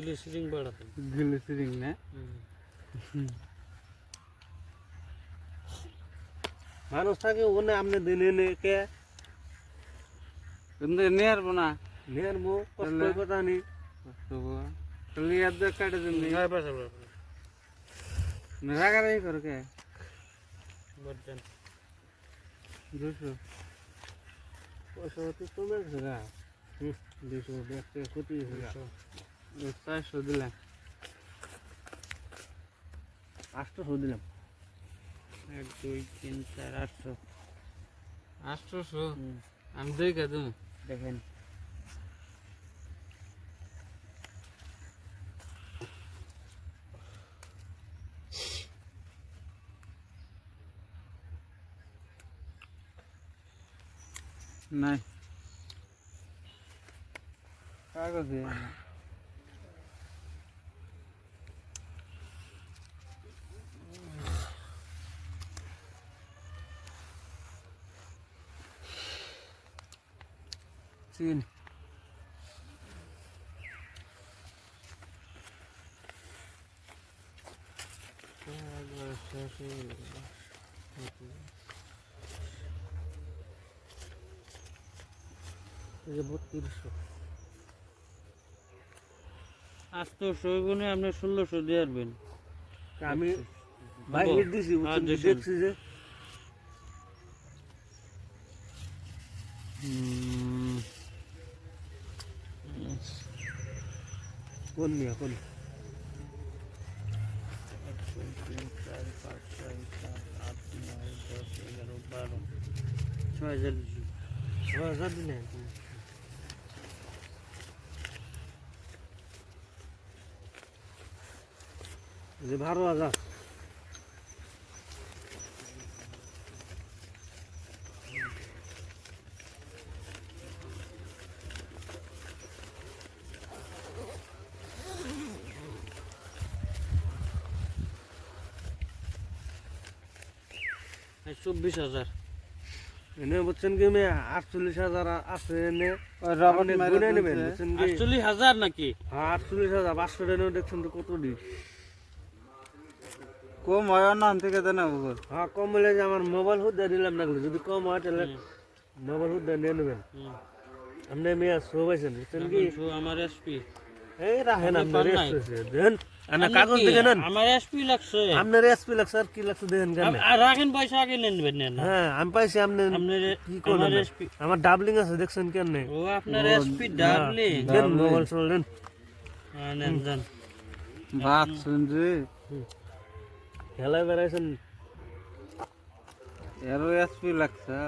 glycerine বাড়াতে glycerine না মানুষ থাকে ওখানে আপনি দিনে নে কে কিন্তু নেয়ার না নেয়ার মো কষ্ট কথা নি তাহলে ইয়াদ কাটে দিন হ্যাঁ পাশে রাগারাগি করে কে বলতেন 200 পয়সা তো কমে গেছে গা 200 ব্যক্তি ক্ষতি হয়েছে 400 দিলাম 800 দিলাম 1 2 3 4 800 800 আমি দেখে দেব দেখেন নাই কাগজ দিয়ে চিন এই 3200 800 গুণে আপনি 1600 দিয়ে আসবেন আমি ভাই হিট দিছি দেখছি যে কোন মিয়া কোন 1 2 3 4 5 6 7 8 9 10 11 12 6000 দিছি 6000 দিলেন যে 12000 24000 এনে বলছেন কি মে 48000 আছে এনে রবার্ট আপনি গুনে নেবেন বলছেন কি 48000 নাকি 48000 500 টাকা দেখছেন তো কত দি কম হয় না থেকে দেন ওগর হ্যাঁ কম হলে যে আমার মোবাইল হুদ্দা দিলাম না যদি কম হয় তাহলে মোবাইল হুদ্দা নিয়ে নেবেন আপনি মেয়ে শোভাইছেন বুঝছেন কি আমার এসপি এই রাখেন আপনার এসপি দেন আনা কাগজ দেখে নেন আমার এসপি লাগছে আপনার এসপি লাগছে আর কি লাগছে দেখেন কেন রাখেন পয়সা আগে নেবেন না হ্যাঁ আমি পাইছি আপনি কি করলেন এসপি আমার ডাবলিং আছে দেখছেন কেন ও আপনার এসপি ডাবলিং দেন মোবাইল চলেন নেন যান বাত শুনছি খেলা বেড়াইছেন এরও এসপি লাগছে